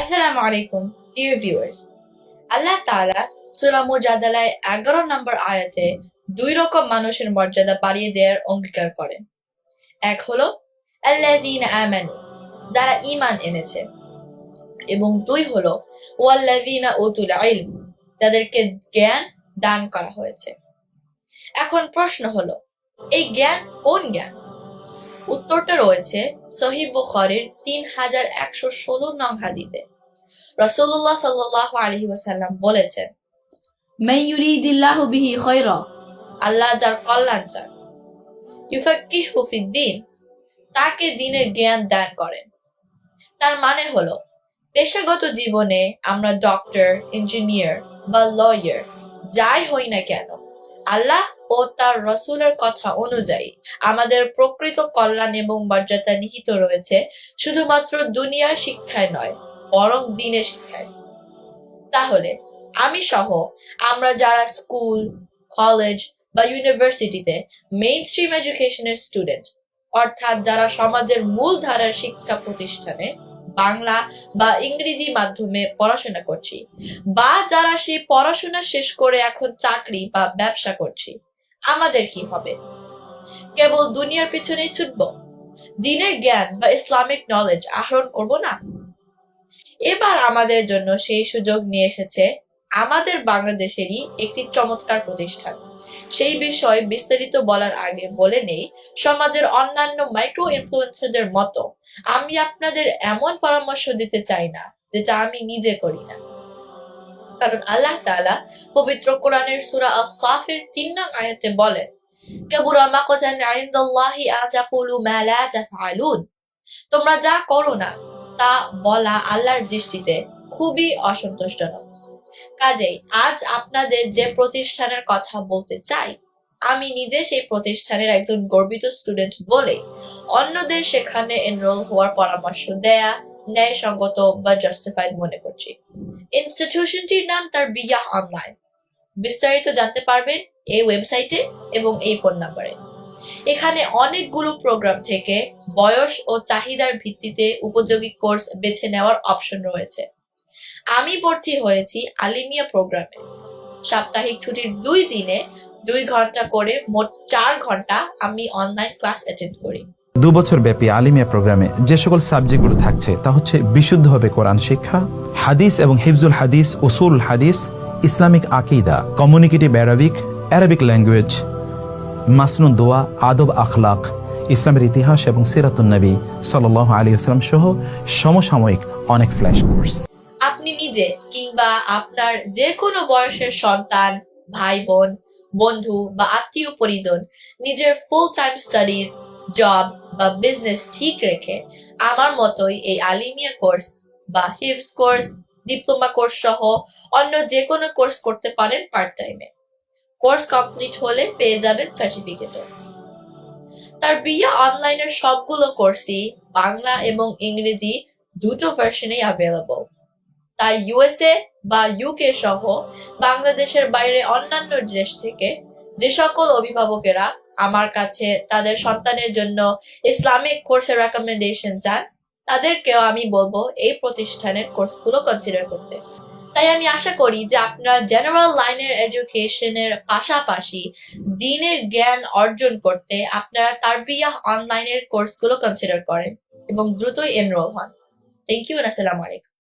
Assalamu alaikum, dear viewers. আল্লাহ তাআলা সূরা মুজাদালায় 11 নম্বর আয়াতে দুই রকম মানুষের মর্যাদা বাড়িয়ে দেওয়ার অঙ্গীকার করেন। এক হলো আল্লাযীনা আমানু, যারা ঈমান এনেছে, এবং দুই হলো ওয়াল্লাযীনা উতুল ইলম, যাদেরকে জ্ঞান দান করা হয়েছে। এখন প্রশ্ন হলো, এই জ্ঞান কোন জ্ঞান? উত্তরটা রয়েছে সহিহ বুখারীর 3116 নং হাদিসে। রাসূলুল্লাহ সাল্লাল্লাহু আলাইহি ওয়াসাল্লাম বলেছেন, মান ইউরিদিল্লাহু বিহি খায়রা, আল্লাহ যার কল্যাণ চান, ইউফাক্কিহু ফিদ্দীন, তাকে দ্বীনের জ্ঞান দান করেন। তার মানে হলো, পেশাগত জীবনে আমরা ডক্টর, ইঞ্জিনিয়ার বা লয়ার যাই হই না কেন, আল্লাহ ও তার রাসূলের কথা অনুযায়ী আমাদের প্রকৃত কল্যাণ এবং মর্যাদা নিহিত রয়েছে শুধুমাত্র দুনিয়ার শিক্ষায় নয়, বরং দ্বীনের শিক্ষায়। তাহলে আমি সহ আমরা যারা স্কুল, কলেজ বা ইউনিভার্সিটিতে মেইন স্ট্রিম এডুকেশনের স্টুডেন্ট, অর্থাৎ যারা সমাজের মূল ধারার শিক্ষা প্রতিষ্ঠানে বাংলা বা ইংরেজি মাধ্যমে পড়াশোনা করছি, বা যারা সেই পড়াশোনা শেষ করে এখন চাকরি বা ব্যবসা করছি, আমাদের কি হবে? কেবল দুনিয়ার পিছনেই ছুটব? দ্বীনের জ্ঞান বা ইসলামিক নলেজ আহরণ করব না? এবার আমাদের জন্য সেই সুযোগ নিয়ে এসেছে আমাদের বাংলাদেশেরই একটি চমৎকার প্রতিষ্ঠান। সেই বিষয়ে বিস্তারিত বলার আগে বলে নেই, সমাজের অন্যান্য মাইক্রো ইনফ্লুয়েন্সারদের মতো আমি আপনাদের এমন পরামর্শ দিতে চাই না যেটা আমি নিজে করি না। কারণ আল্লাহ তাআলা পবিত্র কোরআনের সূরা আস-সাফের 3 নং আয়াতে বলেন, কাবুরা মাকাতান ইনদাল্লাহি আন তাকুলু মা লা তাফআলুন, তোমরা যা করো না তা বলা আল্লাহর দৃষ্টিতে খুবই অসন্তোষজনক। কাজেই আজ আপনাদের যে প্রতিষ্ঠানের কথা বলতে চাই, আমি নিজে সেই প্রতিষ্ঠানের একজন গর্বিত স্টুডেন্ট বলে অন্যদের সেখানে এনরোল হওয়ার পরামর্শ দেয়া ন্যায়সঙ্গত বা জাস্টিফাইড মনে করছি। ইনস্টিটিউশনটির নাম তারবিয়াহ অনলাইন। বিস্তারিত জানতে পারবেন এই ওয়েবসাইটে এবং এই ফোন নাম্বারে। এখানে অনেকগুলো প্রোগ্রাম থেকে বয়স ও চাহিদার ভিত্তিতে উপযোগী কোর্স বেছে নেওয়ার অপশন রয়েছে। আমি ভর্তি হয়েছি আলিমিয়া প্রোগ্রামে। সাপ্তাহিক ছুটির 2 দিনে 2 ঘন্টা করে মোট 4 ঘন্টা আমি অনলাইন ক্লাস অ্যাটেন্ড করি। 2 বছর ব্যাপী আলিমিয়া প্রোগ্রামে যে সকল সাবজেক্টগুলো থাকছে তা হচ্ছে বিশুদ্ধভাবে কোরআন শিক্ষা, হাদিস এবং হিফজুল হাদিস, উসুল হাদিস, ইসলামিক আকীদা, কমিউনিকেটিভ অ্যারাবিক ল্যাঙ্গুয়েজ, মাসনুন দোয়া, আদব আখলাক, ইসলামের ইতিহাস এবং সিরাতুন নবী সাল্লাল্লাহু আলাইহি ওয়াসাল্লাম সহ সমসাময়িক অনেক ফ্ল্যাশ কোর্স। আপনি নিজে কিংবা আপনার যে কোনো বয়সের সন্তান, ভাই বোন, বন্ধু বা আত্মীয় পরিজন নিজের ফুল টাইম স্টাডিজ, জব বা বিজনেস ঠিক রেখে আমার মতোই এই আলিমিয়া কোর্স বা হিফজ কোর্স, ডিপ্লোমা কোর্স সহ অন্য যে কোনো কোর্স করতে পারেন পার্ট টাইমে। কোর্স কমপ্লিট হলে পেয়ে যাবেন সার্টিফিকেটও। তারবিয়া অনলাইনের সবগুলো কোর্সই বাংলা এবং ইংরেজি দুটো ভার্সনেই অ্যাভেলেবল। তাই ইউএসএ বা ইউকে সহ বাংলাদেশের বাইরে অন্যান্য দেশ থেকে যে সকল অভিভাবকেরা আমার কাছে তাদের সন্তানের জন্য ইসলামিক কোর্সের রেকমেন্ডেশন চান, তাদেরকেও আমি বলবো এই প্রতিষ্ঠানের কোর্সগুলো কনসিডার করতে। তাই আমি আশা করি যে আপনারা জেনারেল লাইনের এডুকেশনের পাশাপাশি দ্বীনের জ্ঞান অর্জন করতে আপনারা তারবিয়াহ অনলাইনের কোর্সগুলো কনসিডার করেন এবং দ্রুতই এনরোল হন। থ্যাংক ইউ, আসসালামু আলাইকুম।